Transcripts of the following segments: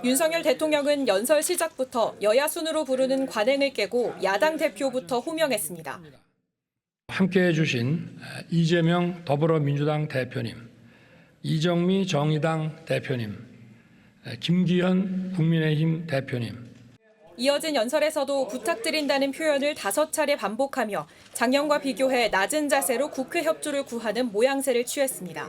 윤석열 대통령은 연설 시작부터 여야 순으로 부르는 관행을 깨고 야당 대표부터 호명했습니다. 함께해 주신 이재명 더불어민주당 대표님, 이정미 정의당 대표님, 김기현 국민의힘 대표님. 이어진 연설에서도 부탁드린다는 표현을 5차례 반복하며 작년과 비교해 낮은 자세로 국회 협조를 구하는 모양새를 취했습니다.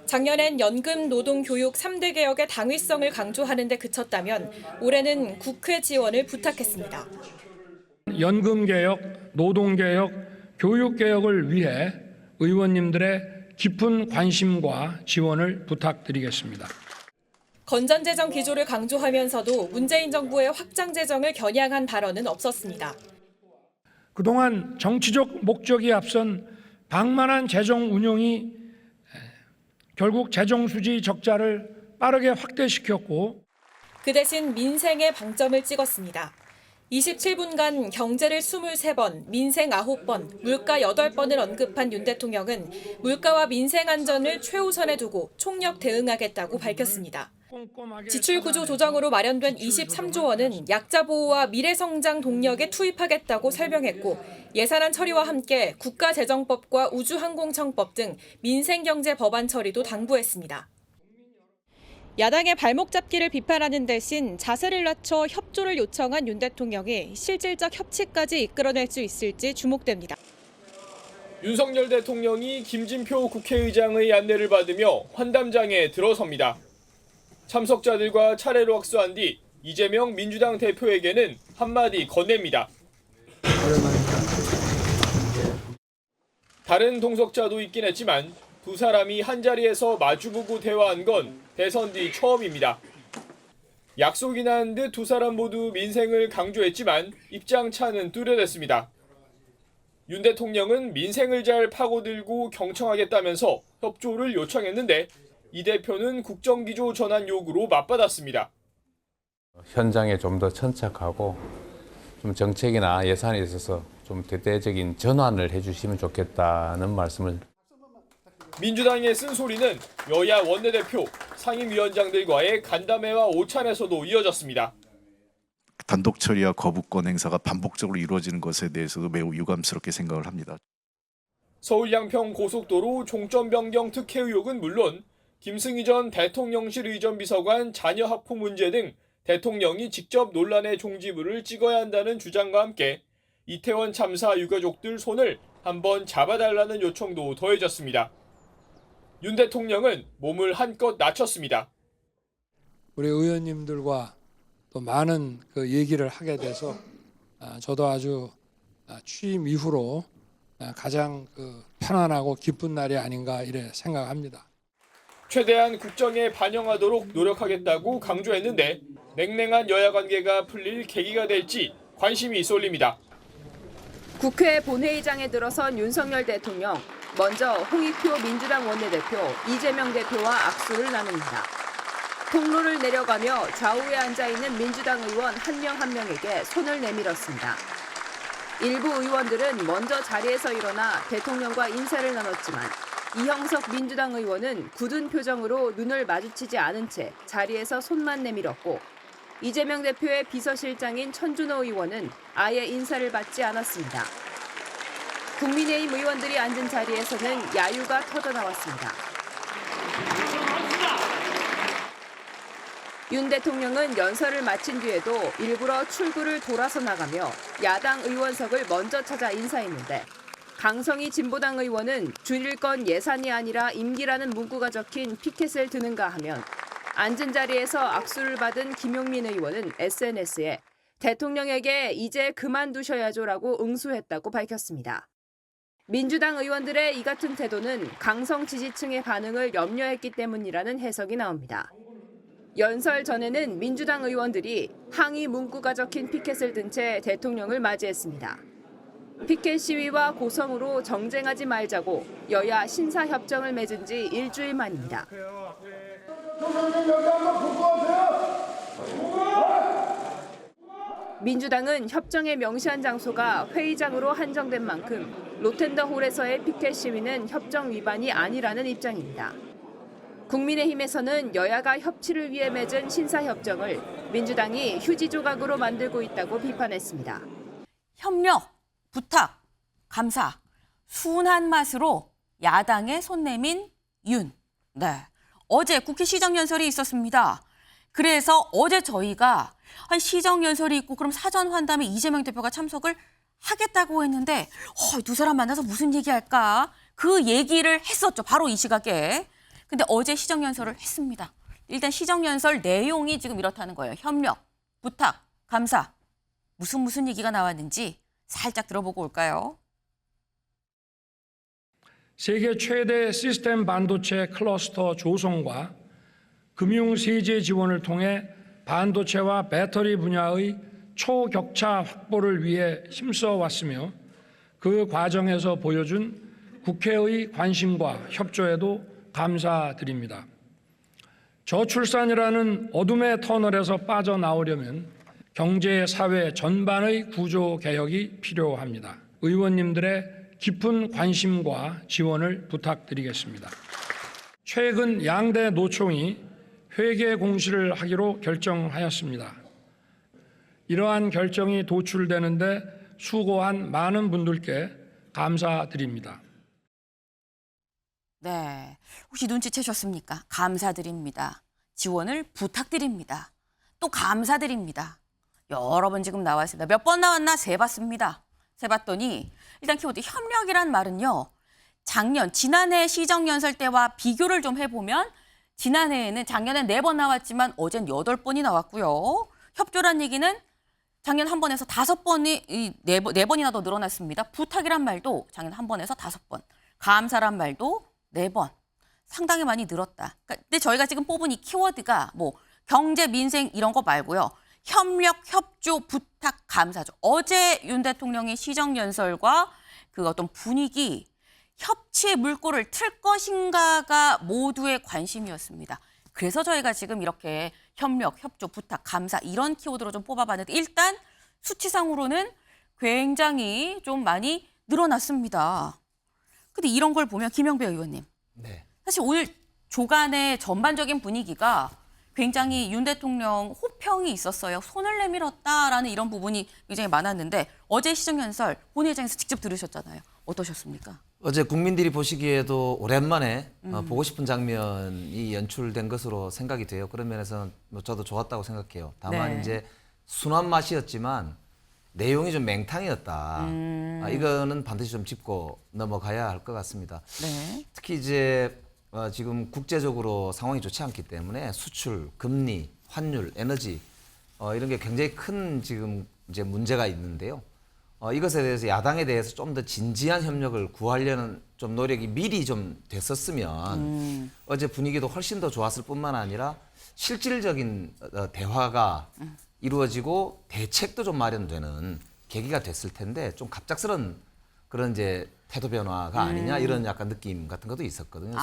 작년엔 연금, 노동, 교육 3대 개혁의 당위성을 강조하는 데 그쳤다면 올해는 국회 지원을 부탁했습니다. 연금 개혁, 노동 개혁, 교육 개혁을 위해 의원님들의 깊은 관심과 지원을 부탁드리겠습니다. 건전재정 기조를 강조하면서도 문재인 정부의 확장 재정을 겨냥한 발언은 없었습니다. 그동안 정치적 목적이 앞선 방만한 재정 운용이 결국 재정 수지 적자를 빠르게 확대시켰고 그 대신 민생에 방점을 찍었습니다. 27분간 경제를 23번, 민생 9번, 물가 8번을 언급한 윤 대통령은 물가와 민생 안전을 최우선에 두고 총력 대응하겠다고 밝혔습니다. 지출 구조 조정으로 마련된 23조 원은 약자 보호와 미래 성장 동력에 투입하겠다고 설명했고 예산안 처리와 함께 국가재정법과 우주항공청법 등 민생경제 법안 처리도 당부했습니다. 야당의 발목 잡기를 비판하는 대신 자세를 낮춰 협조를 요청한 윤 대통령이 실질적 협치까지 이끌어낼 수 있을지 주목됩니다. 윤석열 대통령이 김진표 국회의장의 안내를 받으며 환담장에 들어섭니다. 참석자들과 차례로 악수한 뒤 이재명 민주당 대표에게는 한마디 건넵니다. 다른 동석자도 있긴 했지만 두 사람이 한자리에서 마주보고 대화한 건 대선 뒤 처음입니다. 약속이나 한 듯 두 사람 모두 민생을 강조했지만 입장 차는 뚜렷했습니다. 윤 대통령은 민생을 잘 파고들고 경청하겠다면서 협조를 요청했는데 이 대표는 국정기조 전환 요구로 맞받았습니다. 현장에 좀 더 천착하고 좀 정책이나 예산에 있어서 좀 대대적인 전환을 해주시면 좋겠다는 말씀을. 민주당의 쓴소리는 여야 원내대표, 상임위원장들과의 간담회와 오찬에서도 이어졌습니다. 단독 처리와 거부권 행사가 반복적으로 이루어지는 것에 대해서도 매우 유감스럽게 생각을 합니다. 서울 양평 고속도로 종점 변경 특혜 의혹은 물론 김승희 전 대통령실 의전 비서관 자녀 학폭 문제 등 대통령이 직접 논란의 종지부를 찍어야 한다는 주장과 함께 이태원 참사 유가족들 손을 한번 잡아달라는 요청도 더해졌습니다. 윤 대통령은 몸을 한껏 낮췄습니다. 우리 의원님들과 또 많은 그 얘기를 하게 돼서 저도 아주 취임 이후로 가장 편안하고 기쁜 날이 아닌가 이래 생각합니다. 최대한 국정에 반영하도록 노력하겠다고 강조했는데 냉랭한 여야 관계가 풀릴 계기가 될지 관심이 쏠립니다. 국회 본회의장에 들어선 윤석열 대통령, 먼저 홍익표 민주당 원내대표, 이재명 대표와 악수를 나눕니다. 통로를 내려가며 좌우에 앉아있는 민주당 의원 한 명 한 명에게 손을 내밀었습니다. 일부 의원들은 먼저 자리에서 일어나 대통령과 인사를 나눴지만 이형석 민주당 의원은 굳은 표정으로 눈을 마주치지 않은 채 자리에서 손만 내밀었고 이재명 대표의 비서실장인 천준호 의원은 아예 인사를 받지 않았습니다. 국민의힘 의원들이 앉은 자리에서는 야유가 터져나왔습니다. 윤 대통령은 연설을 마친 뒤에도 일부러 출구를 돌아서 나가며 야당 의원석을 먼저 찾아 인사했는데 강성희 진보당 의원은 줄일 건 예산이 아니라 임기라는 문구가 적힌 피켓을 드는가 하면 앉은 자리에서 악수를 받은 김용민 의원은 SNS에 대통령에게 이제 그만두셔야죠라고 응수했다고 밝혔습니다. 민주당 의원들의 이 같은 태도는 강성 지지층의 반응을 염려했기 때문이라는 해석이 나옵니다. 연설 전에는 민주당 의원들이 항의 문구가 적힌 피켓을 든 채 대통령을 맞이했습니다. 피켓 시위와 고성으로 정쟁하지 말자고 여야 신사협정을 맺은 지 일주일 만입니다. 민주당은 협정에 명시한 장소가 회의장으로 한정된 만큼 로텐더 홀에서의 피켓 시위는 협정 위반이 아니라는 입장입니다. 국민의힘에서는 여야가 협치를 위해 맺은 신사협정을 민주당이 휴지 조각으로 만들고 있다고 비판했습니다. 협력, 부탁, 감사, 순한 맛으로 야당에 손 내민 윤. 네, 어제 국회 시정연설이 있었습니다. 그래서 어제 저희가 한 시정연설이 있고 그럼 사전 환담에 이재명 대표가 참석을 하겠다고 했는데 두 사람 만나서 무슨 얘기할까? 그 얘기를 했었죠. 바로 이 시각에. 근데 어제 시정연설을 했습니다. 일단 시정연설 내용이 지금 이렇다는 거예요. 협력, 부탁, 감사. 무슨 얘기가 나왔는지 살짝 들어보고 올까요? 세계 최대 시스템 반도체 클러스터 조성과 금융 세제 지원을 통해 반도체와 배터리 분야의 초격차 확보를 위해 힘써 왔으며 그 과정에서 보여준 국회의 관심과 협조에도 감사드립니다. 저출산이라는 어둠의 터널에서 빠져나오려면 경제, 사회 전반의 구조 개혁이 필요합니다. 의원님들의 깊은 관심과 지원을 부탁드리겠습니다. 최근 양대 노총이 회계 공시를 하기로 결정하였습니다. 이러한 결정이 도출되는데 수고한 많은 분들께 감사드립니다. 네, 혹시 눈치채셨습니까? 감사드립니다. 지원을 부탁드립니다. 또 감사드립니다. 여러 번 지금 나왔습니다. 몇 번 나왔나 세봤습니다. 세봤더니 일단 키워드 협력이란 말은요. 지난해 시정연설 때와 비교를 좀 해보면 지난해에는 작년엔 4번 나왔지만 어젠 8번이 나왔고요. 협조란 얘기는 작년 한 번에서 5번이 4번이나 더 늘어났습니다. 부탁이란 말도 작년 한 번에서 5번. 감사란 말도 4번. 상당히 많이 늘었다. 근데 저희가 지금 뽑은 이 키워드가 뭐 경제, 민생 이런 거 말고요. 협력, 협조, 부탁, 감사죠. 어제 윤 대통령의 시정연설과 그 어떤 분위기, 협치의 물꼬를 틀 것인가가 모두의 관심이었습니다. 그래서 저희가 지금 이렇게 협력, 협조, 부탁, 감사 이런 키워드로 좀 뽑아봤는데 일단 수치상으로는 굉장히 좀 많이 늘어났습니다. 근데 이런 걸 보면 김영배 의원님. 네. 사실 오늘 조간의 전반적인 분위기가 굉장히 윤 대통령 호평이 있었어요. 손을 내밀었다라는 이런 부분이 굉장히 많았는데 어제 시정연설 본회의장에서 직접 들으셨잖아요. 어떠셨습니까? 어제 국민들이 보시기에도 오랜만에 보고 싶은 장면이 연출된 것으로 생각이 돼요. 그런 면에서는 뭐 저도 좋았다고 생각해요. 다만 네. 이제 순한 맛이었지만 내용이 좀 맹탕이었다. 이거는 반드시 좀 짚고 넘어가야 할 것 같습니다. 네. 특히 이제 지금 국제적으로 상황이 좋지 않기 때문에 수출, 금리, 환율, 에너지 이런 게 굉장히 큰 지금 이제 문제가 있는데요. 이것에 대해서 야당에 대해서 좀 더 진지한 협력을 구하려는 좀 노력이 미리 좀 됐었으면 어제 분위기도 훨씬 더 좋았을 뿐만 아니라 실질적인 대화가 이루어지고 대책도 좀 마련되는 계기가 됐을 텐데 좀 갑작스런 그런 이제 태도 변화가 아니냐 이런 약간 느낌 같은 것도 있었거든요.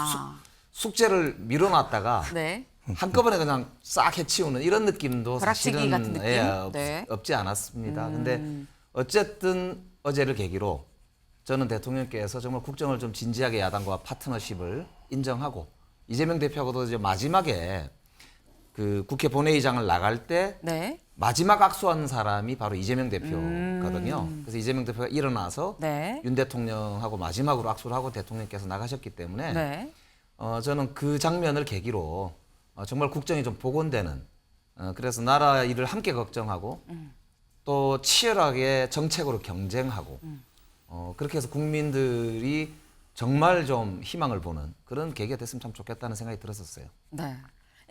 숙제를 밀어놨다가 네. 한꺼번에 그냥 싹 해치우는 이런 느낌도 벼락치기 사실은 같은 느낌? 네. 없지 않았습니다. 근데 어쨌든 어제를 계기로 저는 대통령께서 정말 국정을 좀 진지하게 야당과 파트너십을 인정하고 이재명 대표하고도 이제 마지막에 그 국회 본회의장을 나갈 때 네. 마지막 악수한 사람이 바로 이재명 대표거든요. 그래서 이재명 대표가 일어나서 네. 윤 대통령하고 마지막으로 악수를 하고 대통령께서 나가셨기 때문에 네. 저는 그 장면을 계기로 정말 국정이 좀 복원되는 그래서 나라 일을 함께 걱정하고 또 치열하게 정책으로 경쟁하고 그렇게 해서 국민들이 정말 좀 희망을 보는 그런 계기가 됐으면 참 좋겠다는 생각이 들었었어요. 네.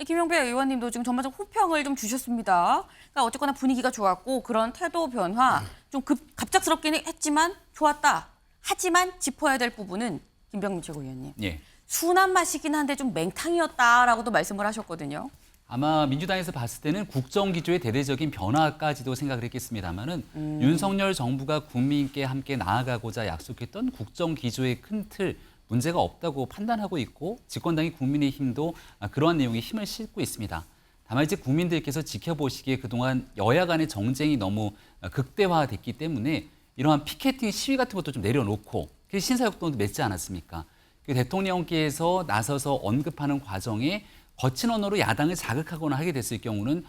김영배 의원님도 지금 전반적 호평을 좀 주셨습니다. 그러니까 어쨌거나 분위기가 좋았고 그런 태도 변화 좀 갑작스럽긴 했지만 좋았다. 하지만 짚어야 될 부분은 김병민 최고위원님. 예. 순한 맛이긴 한데 좀 맹탕이었다라고도 말씀을 하셨거든요. 아마 민주당에서 봤을 때는 국정기조의 대대적인 변화까지도 생각을 했겠습니다마는 윤석열 정부가 국민께 함께 나아가고자 약속했던 국정기조의 큰 틀 문제가 없다고 판단하고 있고 집권당이 국민의힘도 그러한 내용에 힘을 싣고 있습니다. 다만 이제 국민들께서 지켜보시기에 그동안 여야 간의 정쟁이 너무 극대화됐기 때문에 이러한 피켓팅 시위 같은 것도 좀 내려놓고 신사역동도 맺지 않았습니까? 그 대통령께서 나서서 언급하는 과정에 거친 언어로 야당을 자극하거나 하게 됐을 경우는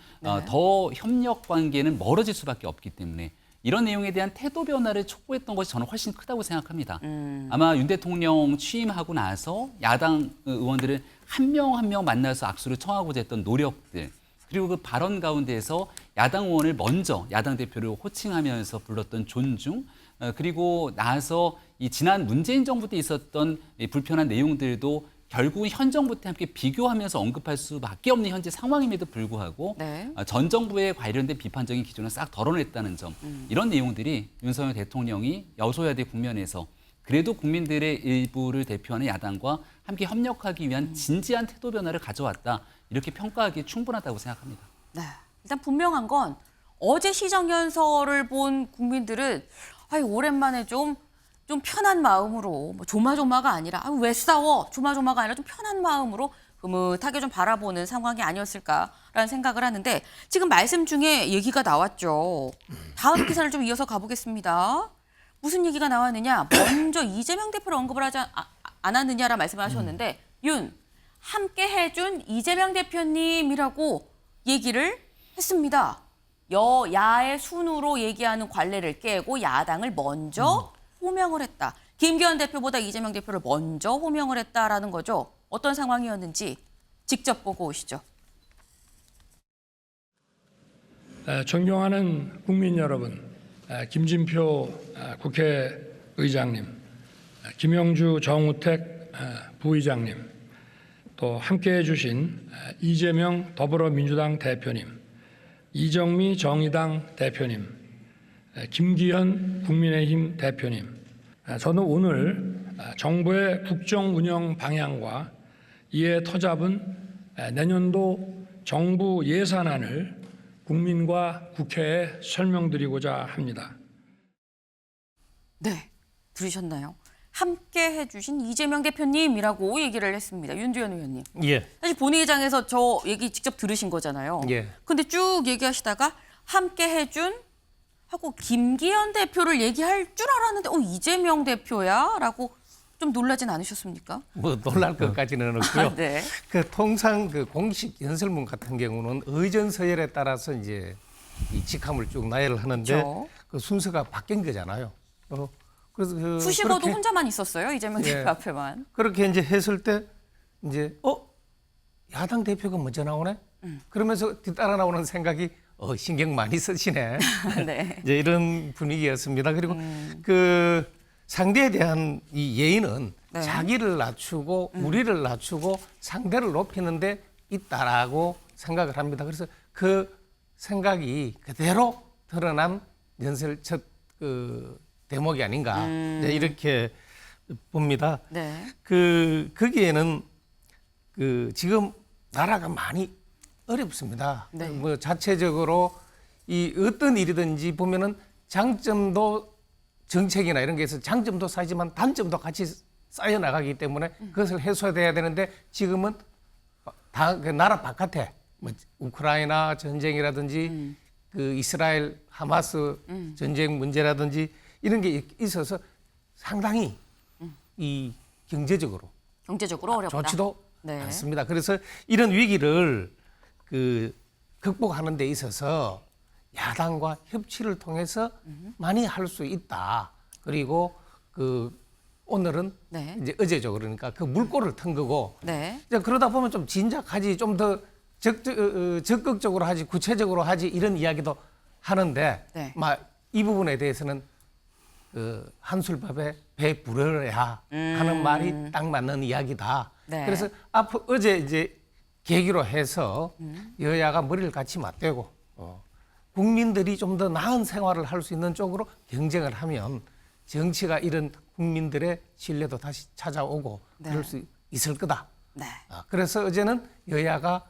더 협력 관계는 멀어질 수밖에 없기 때문에 이런 내용에 대한 태도 변화를 촉구했던 것이 저는 훨씬 크다고 생각합니다. 아마 윤 대통령 취임하고 나서 야당 의원들은 한 명 한 명 만나서 악수를 청하고자 했던 노력들, 그리고 그 발언 가운데에서 야당 의원을 먼저 야당 대표를 호칭하면서 불렀던 존중, 그리고 나서 이 지난 문재인 정부 때 있었던 이 불편한 내용들도 결국은 현 정부 때 함께 비교하면서 언급할 수밖에 없는 현재 상황임에도 불구하고 네. 전 정부에 관련된 비판적인 기준을 싹 덜어냈다는 점, 이런 내용들이 윤석열 대통령이 여소야대 국면에서 그래도 국민들의 일부를 대표하는 야당과 함께 협력하기 위한 진지한 태도 변화를 가져왔다, 이렇게 평가하기 충분하다고 생각합니다. 네. 일단 분명한 건 어제 시정연설을 본 국민들은 오랜만에 좀 편한 마음으로, 뭐 조마조마가 아니라 왜 싸워? 조마조마가 아니라 좀 편한 마음으로 흐뭇하게 좀 바라보는 상황이 아니었을까라는 생각을 하는데, 지금 말씀 중에 얘기가 나왔죠. 다음 기사를 좀 이어서 가보겠습니다. 무슨 얘기가 나왔느냐? 먼저 이재명 대표를 언급을 하지 않았느냐라 말씀을 하셨는데, 함께 해준 이재명 대표님이라고 얘기를 했습니다. 여야의 순으로 얘기하는 관례를 깨고 야당을 먼저 호명을 했다. 김기현 대표보다 이재명 대표를 먼저 호명을 했다라는 거죠. 어떤 상황이었는지 직접 보고 오시죠. 존경하는 국민 여러분, 김진표 국회의장님, 김영주 정우택 부의장님, 또 함께해 주신 이재명 더불어민주당 대표님, 이정미 정의당 대표님, 김기현 국민의힘 대표님, 저는 오늘 정부의 국정 운영 방향과 이에 터잡은 내년도 정부 예산안을 국민과 국회에 설명드리고자 합니다. 네, 들으셨나요? 함께 해주신 이재명 대표님이라고 얘기를 했습니다. 윤두현 의원님. 예. 사실 본회의장에서 저 얘기 직접 들으신 거잖아요. 예. 근데 쭉 얘기하시다가 함께 해준 하고 김기현 대표를 얘기할 줄 알았는데 이재명 대표야? 라고 좀 놀라진 않으셨습니까? 뭐 놀랄 것까지는 없고요. 네. 그 통상 그 공식 연설문 같은 경우는 의전 서열에 따라서 이제 이 직함을 쭉 나열을 하는데 그렇죠. 그 순서가 바뀐 거잖아요. 그래서 수식어도 그렇게, 혼자만 있었어요. 이재명 예. 대표 앞에만. 그렇게 이제 했을 때 이제 야당 대표가 먼저 나오네. 그러면서 뒤따라 나오는 생각이 신경 많이 쓰시네. 네. 이제 이런 분위기였습니다. 그리고 그 상대에 대한 이 예의는 네. 자기를 낮추고 우리를 낮추고 상대를 높이는 데 있다라고 생각을 합니다. 그래서 그 생각이 그대로 드러난 연설 첫 대목이 아닌가 이제 이렇게 봅니다. 네. 거기에는 지금 나라가 많이 어렵습니다. 네. 뭐 자체적으로 이 어떤 일이든지 보면은 장점도 정책이나 이런 게 있어서 장점도 쌓이지만 단점도 같이 쌓여 나가기 때문에 그것을 해소해야 되는데 지금은 다 그 나라 바깥에 뭐 우크라이나 전쟁이라든지 그 이스라엘 하마스 전쟁 문제라든지 이런 게 있어서 상당히 이 경제적으로 어렵다. 좋지도 네. 않습니다. 그래서 이런 위기를 극복하는 데 있어서 야당과 협치를 통해서 많이 할 수 있다. 그리고 오늘은 네. 이제 어제죠. 그러니까 그 물꼬를 튼 거고 네. 이제 그러다 보면 좀 진작하지, 좀 더 적극적으로 하지, 구체적으로 하지 이런 이야기도 하는데 네. 이 부분에 대해서는 한술밥에 배 불어야 하는 말이 딱 맞는 이야기다. 네. 그래서 어제 이제 계기로 해서 여야가 머리를 같이 맞대고 국민들이 좀 더 나은 생활을 할 수 있는 쪽으로 경쟁을 하면 정치가 이런 국민들의 신뢰도 다시 찾아오고 네. 그럴 수 있을 거다. 네. 그래서 어제는 여야가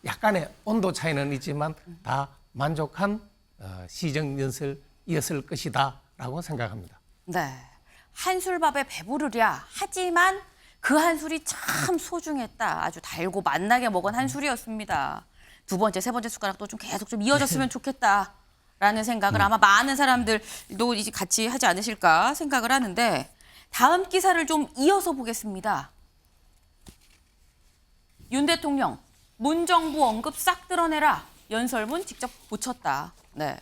약간의 온도 차이는 있지만 다 만족한 시정연설이었을 것이다라고 생각합니다. 네. 한술밥에 배부르랴 하지만 그 한술이 참 소중했다. 아주 달고 맛나게 먹은 한술이었습니다. 두 번째, 세 번째 숟가락도 좀 계속 좀 이어졌으면 좋겠다라는 생각을 아마 많은 사람들도 이제 같이 하지 않으실까 생각을 하는데, 다음 기사를 좀 이어서 보겠습니다. 윤 대통령, 문정부 언급 싹 드러내라. 연설문 직접 고쳤다. 네.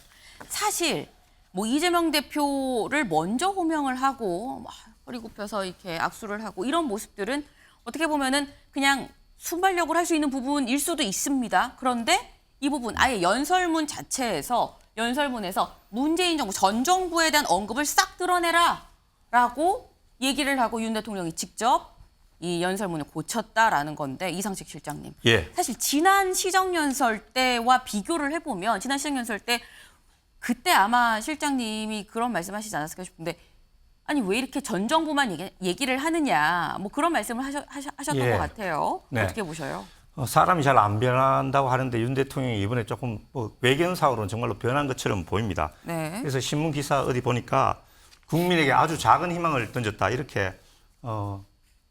사실 뭐 이재명 대표를 먼저 호명을 하고 막 허리 굽혀서 이렇게 악수를 하고 이런 모습들은 어떻게 보면은 그냥 순발력을 할 수 있는 부분일 수도 있습니다. 그런데 이 부분 아예 연설문에서 문재인 정부 전 정부에 대한 언급을 싹 드러내라라고 얘기를 하고 윤 대통령이 직접 이 연설문을 고쳤다라는 건데 이상식 실장님. 예. 사실 지난 시정연설 때와 비교를 해보면 지난 시정연설 때 그때 아마 실장님이 그런 말씀하시지 않았을까 싶은데 아니 왜 이렇게 전 정부만 얘기를 하느냐 뭐 그런 말씀을 하셨던 예. 것 같아요. 네. 어떻게 보셔요? 사람이 잘 안 변한다고 하는데 윤 대통령이 이번에 조금 뭐 외견사로는 정말로 변한 것처럼 보입니다. 네. 그래서 신문 기사 어디 보니까 국민에게 아주 작은 희망을 던졌다 이렇게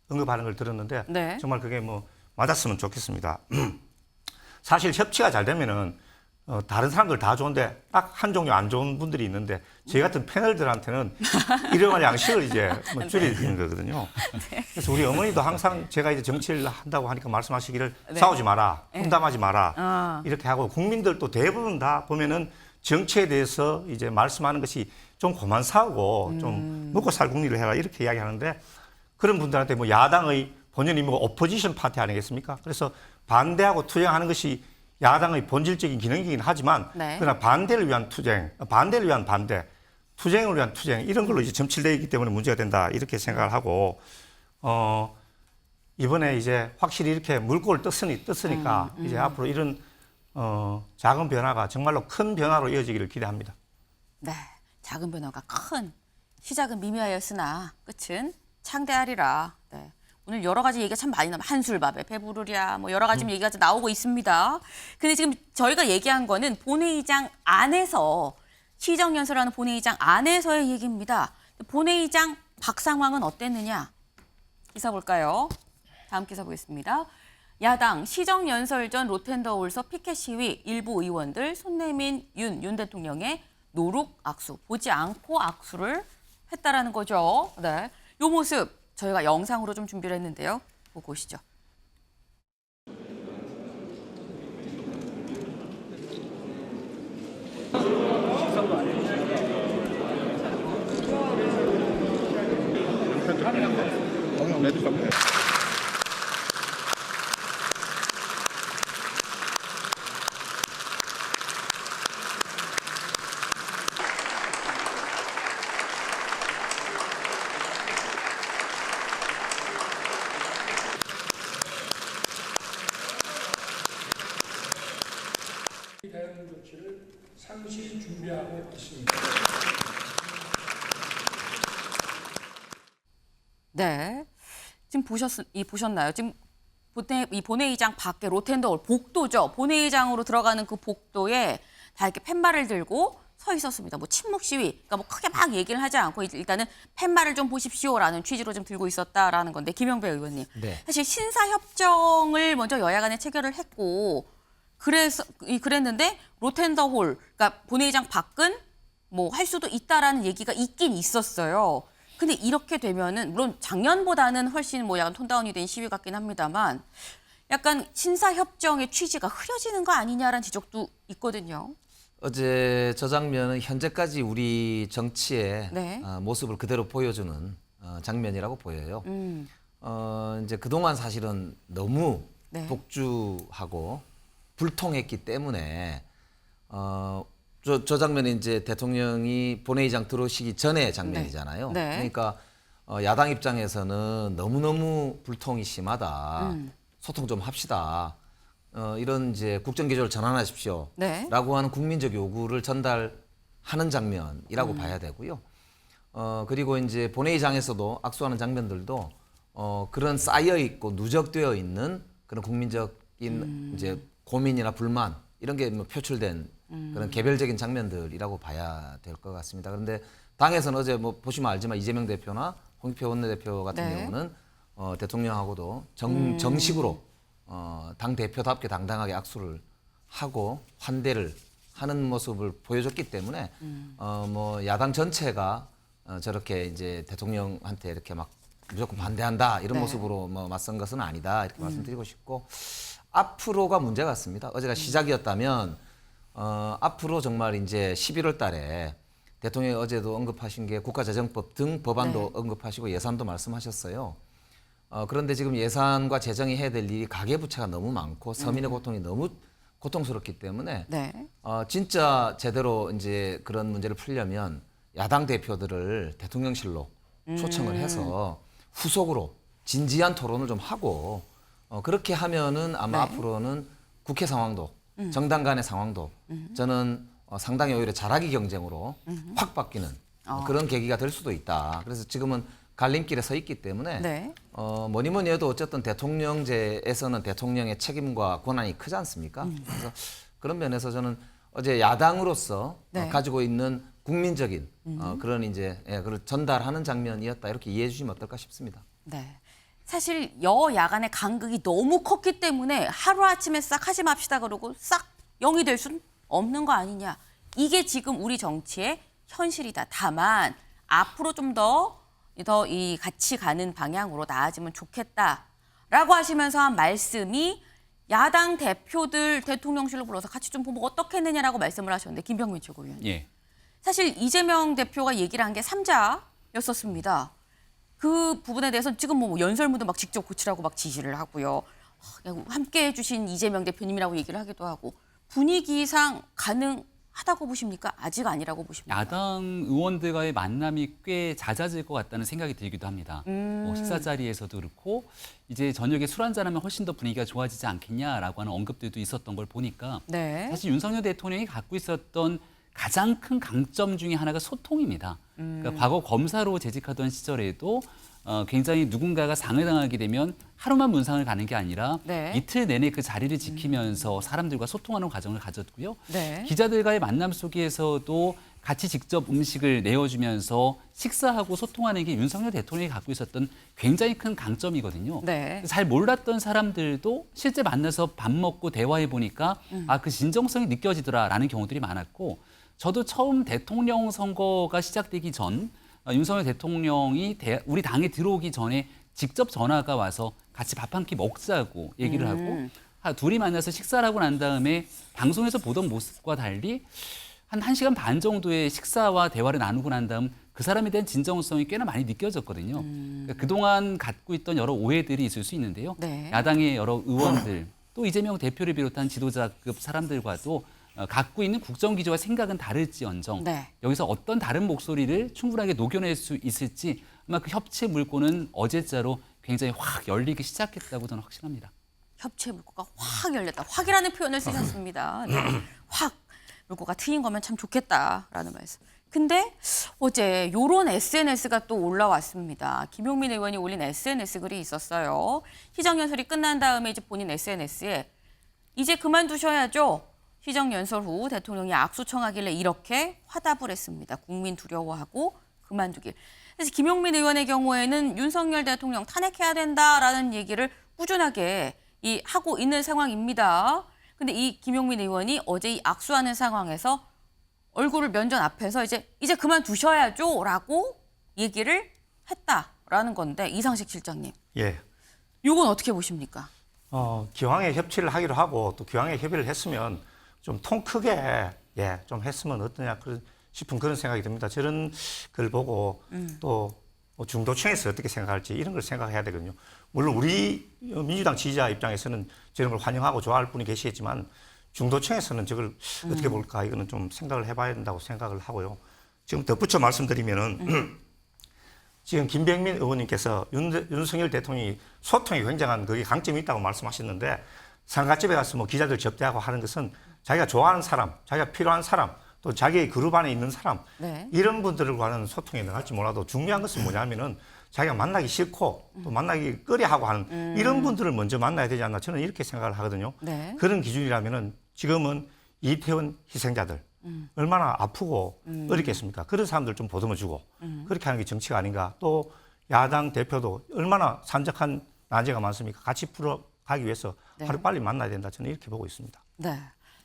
언급하는 걸 들었는데 네. 정말 그게 뭐 맞았으면 좋겠습니다. 사실 협치가 잘 되면은 다른 사람들 다 좋은데 딱 한 종류 안 좋은 분들이 있는데 저희 같은 패널들한테는 일용할 양식을 이제 뭐 줄이는 거거든요. 그래서 우리 어머니도 항상 제가 이제 정치를 한다고 하니까 말씀하시기를 네. 싸우지 마라, 험담하지 마라 아. 이렇게 하고 국민들도 대부분 다 보면은 정치에 대해서 이제 말씀하는 것이 좀 그만 싸우고 좀 먹고 살 국리를 해라 이렇게 이야기하는데 그런 분들한테 뭐 야당의 본연 임무가 오포지션 파티 아니겠습니까? 그래서 반대하고 투쟁하는 것이 야당의 본질적인 기능이긴 하지만 네. 그러나 반대를 위한 투쟁, 반대를 위한 반대, 투쟁을 위한 투쟁 이런 걸로 이제 점칠되어 있기 때문에 문제가 된다 이렇게 생각을 하고 이번에 이제 확실히 이렇게 물꼬를 떴으니까 이제 앞으로 이런 작은 변화가 정말로 큰 변화로 이어지기를 기대합니다. 네, 작은 변화가 큰 시작은 미미하였으나 끝은 창대하리라. 네. 오늘 여러 가지 얘기가 참 많이 나면 한술밥에 배부르랴 뭐 여러 가지 얘기가 나오고 있습니다. 근데 지금 저희가 얘기한 거는 본회의장 안에서 시정연설하는 본회의장 안에서의 얘기입니다. 본회의장 밖 상황은 어땠느냐? 기사 볼까요? 다음 기사 보겠습니다. 야당 시정연설 전 로텐더홀서 피켓 시위 일부 의원들 손 내민 윤 대통령의 노룩 악수 보지 않고 악수를 했다라는 거죠. 네, 요 모습 저희가 영상으로 좀 준비를 했는데요. 보고 오시죠. 대응 조치를 상시 준비하고 있습니다. 네, 지금 보셨나요? 지금 이 본회의장 밖에 로텐더홀 복도죠. 본회의장으로 들어가는 그 복도에 다 이렇게 팻말을 들고 서 있었습니다. 뭐 침묵 시위, 그러니까 뭐 크게 막 얘기를 하지 않고 일단은 팻말을 좀 보십시오라는 취지로 좀 들고 있었다라는 건데 김영배 의원님, 네. 사실 신사 협정을 먼저 여야 간에 체결을 했고 그랬는데 로텐더홀, 그러니까 본회의장 밖은 뭐 할 수도 있다라는 얘기가 있긴 있었어요. 근데 이렇게 되면은 물론 작년보다는 훨씬 뭐 약간 톤다운이 된 시위 같긴 합니다만 약간 신사 협정의 취지가 흐려지는 거 아니냐라는 지적도 있거든요. 어제 저 장면은 현재까지 우리 정치의 네. 모습을 그대로 보여주는 장면이라고 보여요. 이제 그동안 사실은 너무 네. 독주하고 불통했기 때문에 저 장면이 이제 대통령이 본회의장 들어오시기 전의 장면이잖아요. 네. 그러니까 야당 입장에서는 너무너무 불통이 심하다. 소통 좀 합시다. 이런 이제 국정기조를 전환하십시오. 네. 라고 하는 국민적 요구를 전달하는 장면이라고 봐야 되고요. 그리고 이제 본회의장에서도 악수하는 장면들도 그런 쌓여 있고 누적되어 있는 그런 국민적인 이제 고민이나 불만 이런 게 뭐 표출된 그런 개별적인 장면들이라고 봐야 될 것 같습니다. 그런데 당에서는 어제 뭐 보시면 알지만 이재명 대표나 홍익표 원내대표 같은 네. 경우는 대통령하고도 정식으로 당 대표답게 당당하게 악수를 하고 환대를 하는 모습을 보여줬기 때문에 뭐 야당 전체가 저렇게 이제 대통령한테 이렇게 막 무조건 반대한다 이런 네. 모습으로 뭐 맞선 것은 아니다 이렇게 말씀드리고 싶고 앞으로가 문제 같습니다. 어제가 시작이었다면 앞으로 정말 이제 11월 달에 대통령이 어제도 언급하신 게 국가재정법 등 법안도 언급하시고 예산도 말씀하셨어요. 그런데 지금 예산과 재정이 해야 될 일이 가계부채가 너무 많고 서민의 고통이 너무 고통스럽기 때문에 네. 진짜 제대로 이제 그런 문제를 풀려면 야당 대표들을 대통령실로 초청을 해서 후속으로 진지한 토론을 좀 하고 그렇게 하면은 아마 앞으로는 국회 상황도 정당 간의 상황도 저는 상당히 오히려 잘하기 경쟁으로 확 바뀌는 그런 계기가 될 수도 있다. 그래서 지금은 갈림길에 서 있기 때문에 네. 뭐니 뭐니 해도 어쨌든 대통령제에서는 대통령의 책임과 권한이 크지 않습니까? 그래서 그런 면에서 저는 어제 야당으로서 네. 가지고 있는 국민적인 그런 이제 그걸 전달하는 장면이었다 이렇게 이해해 주시면 어떨까 싶습니다. 네. 사실 여야 간의 간극이 너무 컸기 때문에 하루아침에 싹 하지 맙시다 그러고 싹 0이 될 수는 없는 거 아니냐. 이게 지금 우리 정치의 현실이다. 다만 앞으로 좀 더 이 같이 가는 방향으로 나아지면 좋겠다라고 하시면서 한 말씀이 야당 대표들 대통령실로 불러서 같이 좀 보면 어떻겠느냐라고 말씀을 하셨는데 김병민 최고위원. 예. 사실 이재명 대표가 얘기를 한 게 3자였었습니다. 그 부분에 대해서 지금 뭐 연설문도 막 직접 고치라고 막 지시를 하고요. 함께 해주신 이재명 대표님이라고 얘기를 하기도 하고 분위기상 가능하다고 보십니까? 아직 아니라고 보십니까? 야당 의원들과의 만남이 꽤 잦아질 것 같다는 생각이 들기도 합니다. 식사 자리에서도 그렇고 이제 저녁에 술 한잔하면 훨씬 더 분위기가 좋아지지 않겠냐라고 하는 언급들도 있었던 걸 보니까 네. 사실 윤석열 대통령이 갖고 있었던 가장 큰 강점 중에 하나가 소통입니다. 그러니까 과거 검사로 재직하던 시절에도 굉장히 누군가가 상을 당하게 되면 하루만 문상을 가는 게 아니라 네. 이틀 내내 그 자리를 지키면서 사람들과 소통하는 과정을 가졌고요. 네. 기자들과의 만남 속에서도 같이 직접 음식을 내어주면서 식사하고 소통하는 게 윤석열 대통령이 갖고 있었던 굉장히 큰 강점이거든요. 네. 잘 몰랐던 사람들도 실제 만나서 밥 먹고 대화해 보니까 그 진정성이 느껴지더라라는 경우들이 많았고 저도 처음 대통령 선거가 시작되기 전 윤석열 대통령이 우리 당에 들어오기 전에 직접 전화가 와서 같이 밥 한 끼 먹자고 얘기를 하고 둘이 만나서 식사를 하고 난 다음에 방송에서 보던 모습과 달리 한 1시간 반 정도의 식사와 대화를 나누고 난 다음 그 사람에 대한 진정성이 꽤나 많이 느껴졌거든요. 그러니까 그동안 갖고 있던 여러 오해들이 있을 수 있는데요. 네. 야당의 여러 의원들 또 이재명 대표를 비롯한 지도자급 사람들과도 갖고 있는 국정기조와 생각은 다를지언정 네. 여기서 어떤 다른 목소리를 충분하게 녹여낼 수 있을지 아마 그 협치 물꼬는 어제자로 굉장히 확 열리기 시작했다고 저는 확신합니다. 협치의 물꼬가 확 열렸다. 확이라는 표현을 쓰셨습니다. 네. 확 물꼬가 트인 거면 참 좋겠다라는 말씀. 근데 어제 요런 SNS가 또 올라왔습니다. 김용민 의원이 올린 SNS 글이 있었어요. 시정연설이 끝난 다음에 이제 본인 SNS에 이제 그만두셔야죠. 시정연설 후 대통령이 악수 청하길래 이렇게 화답을 했습니다. 국민 두려워하고 그만두길. 그래서 김용민 의원의 경우에는 윤석열 대통령 탄핵해야 된다라는 얘기를 꾸준하게 하고 있는 상황입니다. 근데 이 김용민 의원이 어제 이 악수하는 상황에서 얼굴을 면전 앞에서 이제 그만두셔야죠라고 얘기를 했다라는 건데 이상식 실장님. 예. 이건 어떻게 보십니까? 기왕에 협치를 하기로 하고 또 기왕에 협의를 했으면 좀 통 크게 좀 했으면 어떠냐 싶은 그런 생각이 듭니다. 저런 걸 보고 또 중도층에서 어떻게 생각할지 이런 걸 생각해야 되거든요. 물론 우리 민주당 지지자 입장에서는 저런 걸 환영하고 좋아할 분이 계시겠지만 중도층에서는 저걸 어떻게 볼까 이거는 좀 생각을 해봐야 된다고 생각을 하고요. 지금 덧붙여 말씀드리면은 지금 김병민 의원님께서 윤석열 대통령이 소통이 굉장한 그게 강점이 있다고 말씀하셨는데 상가집에 가서 뭐 기자들 접대하고 하는 것은 자기가 좋아하는 사람, 자기가 필요한 사람, 또 자기의 그룹 안에 있는 사람 네. 이런 분들과는 소통이 나갈지 몰라도 중요한 것은 뭐냐면은 자기가 만나기 싫고 또 만나기 꺼려하고 하는 이런 분들을 먼저 만나야 되지 않나 저는 이렇게 생각을 하거든요. 네. 그런 기준이라면은 지금은 이태원 희생자들 얼마나 아프고 어렵겠습니까? 그런 사람들 좀 보듬어주고 그렇게 하는 게 정치가 아닌가. 또 야당 대표도 얼마나 산적한 난제가 많습니까? 같이 풀어가기 위해서 하루빨리 만나야 된다. 저는 이렇게 보고 있습니다. 네.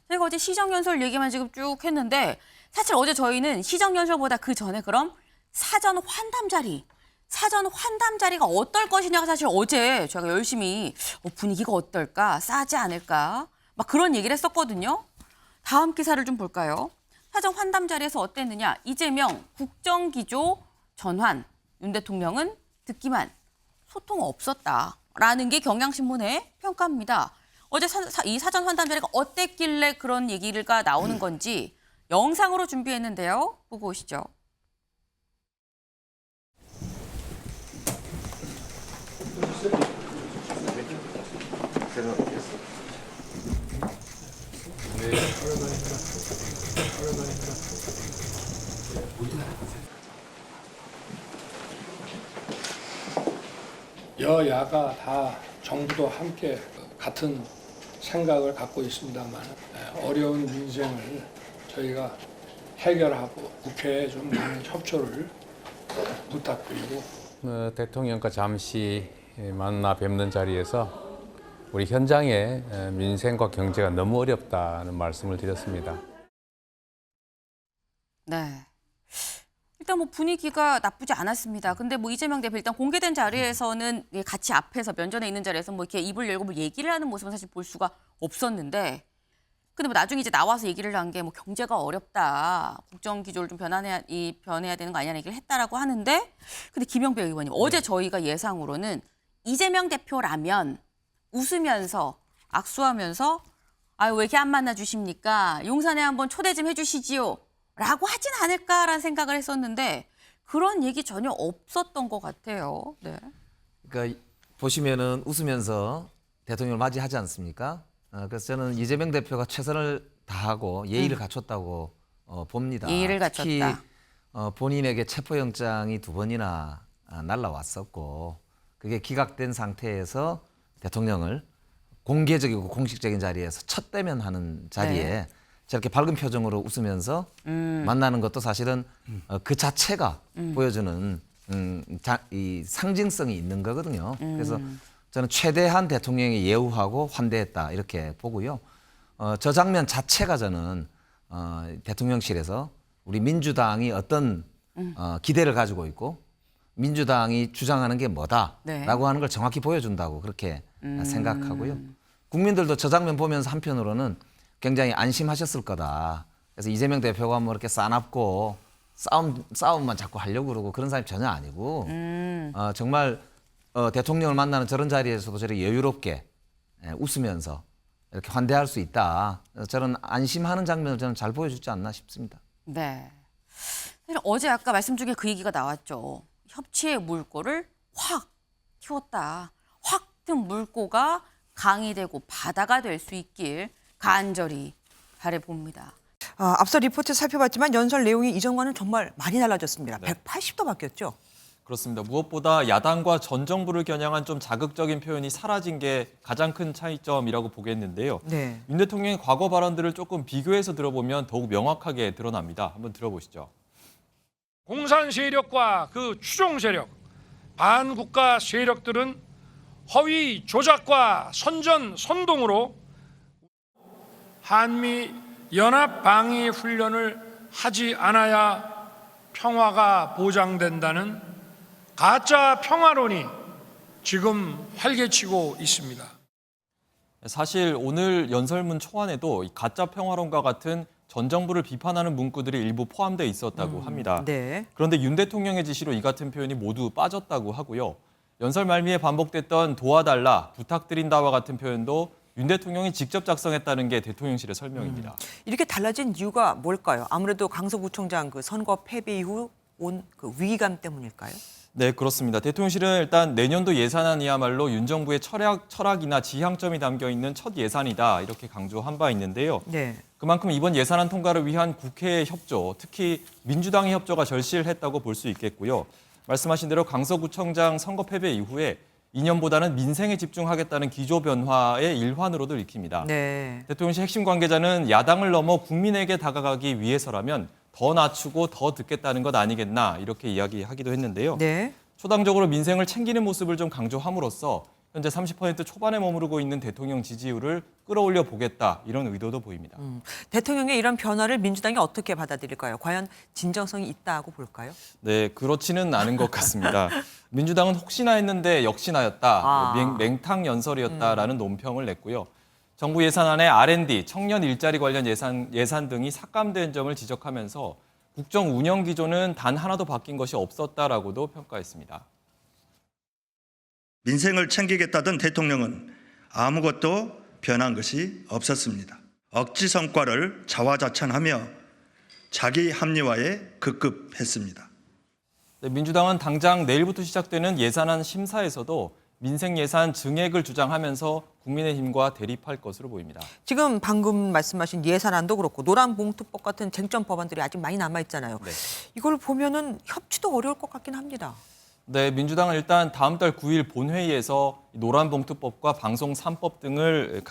저희가 어제 시정연설 얘기만 지금 쭉 했는데 사실 어제 저희는 시정연설보다 그 전에 그럼 사전 환담 자리. 사전 환담 자리가 어떨 것이냐가 사실 어제 제가 열심히 분위기가 어떨까, 싸지 않을까 막 그런 얘기를 했었거든요. 다음 기사를 좀 볼까요? 사전 환담 자리에서 어땠느냐. 이재명 국정기조 전환. 윤 대통령은 듣기만 소통 없었다라는 게 경향신문의 평가입니다. 어제 이 사전 환담 자리가 어땠길래 그런 얘기가 나오는 건지 영상으로 준비했는데요. 보고 오시죠. 여야가 다 정부도 함께 같은 생각을 갖고 있습니다만 어려운 민생을 저희가 해결하고 국회에 좀 많은 협조를 부탁드리고 대통령과 잠시 만나 뵙는 자리에서 우리 현장의 민생과 경제가 너무 어렵다는 말씀을 드렸습니다. 네. 일단 뭐 분위기가 나쁘지 않았습니다. 근데 뭐 이재명 대표 일단 공개된 자리에서는 같이 앞에서 면전에 있는 자리에서 뭐 이렇게 입을 열고 뭐 얘기를 하는 모습은 사실 볼 수가 없었는데, 근데 뭐 나중에 이제 나와서 얘기를 한 게 뭐 경제가 어렵다, 국정 기조를 좀 변해야 되는 거 아니냐는 얘기를 했다라고 하는데, 근데 김영배 의원님 어제 저희가 예상으로는 이재명 대표라면 웃으면서 악수하면서 아유 왜 이렇게 안 만나 주십니까? 용산에 한번 초대 좀 해주시지요. 라고 하진 않을까라는 생각을 했었는데 그런 얘기 전혀 없었던 것 같아요. 네. 그러니까 보시면은 웃으면서 대통령을 맞이하지 않습니까? 그래서 저는 이재명 대표가 최선을 다하고 예의를 갖췄다고 봅니다. 예의를 특히 갖췄다. 본인에게 체포영장이 2번이나 날라왔었고 그게 기각된 상태에서 대통령을 공개적이고 공식적인 자리에서 첫 대면하는 자리에 네. 저렇게 밝은 표정으로 웃으면서 만나는 것도 사실은 그 자체가 보여주는 이 상징성이 있는 거거든요. 그래서 저는 최대한 대통령이 예우하고 환대했다 이렇게 보고요. 저 장면 자체가 저는 대통령실에서 우리 민주당이 어떤 기대를 가지고 있고 민주당이 주장하는 게 뭐다라고 네. 하는 걸 정확히 보여준다고 그렇게 생각하고요. 국민들도 저 장면 보면서 한편으로는 굉장히 안심하셨을 거다. 그래서 이재명 대표가 뭐 이렇게 싸납고 싸움만 자꾸 하려고 그러고 그런 사람이 전혀 아니고 정말 대통령을 만나는 저런 자리에서도 저렇게 여유롭게 웃으면서 이렇게 환대할 수 있다. 저런 안심하는 장면을 저는 잘 보여주지 않나 싶습니다. 네. 어제 아까 말씀 중에 그 얘기가 나왔죠. 협치의 물꼬를 확 틔웠다. 확 튼 물꼬가 강이 되고 바다가 될 수 있길 간절히 바라봅니다. 앞서 리포트 살펴봤지만 연설 내용이 이전과는 정말 많이 달라졌습니다. 네. 180도 바뀌었죠? 그렇습니다. 무엇보다 야당과 전 정부를 겨냥한 좀 자극적인 표현이 사라진 게 가장 큰 차이점이라고 보겠는데요. 네. 윤 대통령의 과거 발언들을 조금 비교해서 들어보면 더욱 명확하게 드러납니다. 한번 들어보시죠. 공산 세력과 그 추종 세력, 반국가 세력들은 허위 조작과 선전 선동으로 한미 연합 방위 훈련을 하지 않아야 평화가 보장된다는 가짜 평화론이 지금 활개치고 있습니다. 사실 오늘 연설문 초안에도 이 가짜 평화론과 같은 전 정부를 비판하는 문구들이 일부 포함되어 있었다고 합니다. 네. 그런데 윤 대통령의 지시로 이 같은 표현이 모두 빠졌다고 하고요. 연설 말미에 반복됐던 도와달라, 부탁드린다와 같은 표현도 윤 대통령이 직접 작성했다는 게 대통령실의 설명입니다. 이렇게 달라진 이유가 뭘까요? 아무래도 강서구청장 그 선거 패배 이후 온 그 위기감 때문일까요? 네, 그렇습니다. 대통령실은 일단 내년도 예산안이야말로 윤 정부의 철학이나 지향점이 담겨 있는 첫 예산이다 이렇게 강조한 바 있는데요. 네. 그만큼 이번 예산안 통과를 위한 국회의 협조, 특히 민주당의 협조가 절실했다고 볼 수 있겠고요. 말씀하신 대로 강서구청장 선거 패배 이후에 이념보다는 민생에 집중하겠다는 기조 변화의 일환으로도 읽힙니다. 네. 대통령실 핵심 관계자는 야당을 넘어 국민에게 다가가기 위해서라면 더 낮추고 더 듣겠다는 것 아니겠나 이렇게 이야기하기도 했는데요. 네. 초당적으로 민생을 챙기는 모습을 좀 강조함으로써 현재 30% 초반에 머무르고 있는 대통령 지지율을 끌어올려 보겠다 이런 의도도 보입니다. 대통령의 이런 변화를 민주당이 어떻게 받아들일까요? 과연 진정성이 있다고 볼까요? 네, 그렇지는 않은 것 같습니다. 민주당은 혹시나 했는데 역시나였다, 맹탕 연설이었다라는 논평을 냈고요. 정부 예산안에 R&D, 청년 일자리 관련 예산 등이 삭감된 점을 지적하면서 국정 운영 기조는 단 하나도 바뀐 것이 없었다라고도 평가했습니다. 민생을 챙기겠다던 대통령은 아무것도 변한 것이 없었습니다. 억지 성과를 자화자찬하며 자기 합리화에 급급했습니다. 네, 민주당은 당장 내일부터 시작되는 예산안 심사에서도 민생 예산 증액을 주장하면서 국민의힘과 대립할 것으로 보입니다. 지금 방금 말씀하신 예산안도 그렇고 노란봉투법 같은 쟁점 법안들이 아직 많이 남아있잖아요. 네. 이걸 보면은 협치도 어려울 것 같긴 합니다. 네, 민주당은 일단 다음 달 9일 본회의에서 노란봉투법과 방송 3법 등을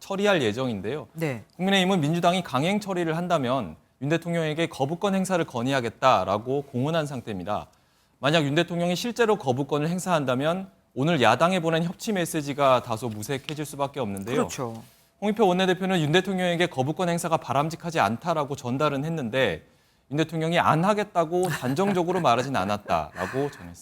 처리할 예정인데요. 네. 국민의힘은 민주당이 강행 처리를 한다면 윤 대통령에게 거부권 행사를 건의하겠다라고 공언한 상태입니다. 만약 윤 대통령이 실제로 거부권을 행사한다면 오늘 야당에 보낸 협치 메시지가 다소 무색해질 수밖에 없는데요. 그렇죠. 홍익표 원내대표는 윤 대통령에게 거부권 행사가 바람직하지 않다라고 전달은 했는데 윤 대통령이 안 하겠다고 단정적으로 말하진 않았다라고 전했습니다.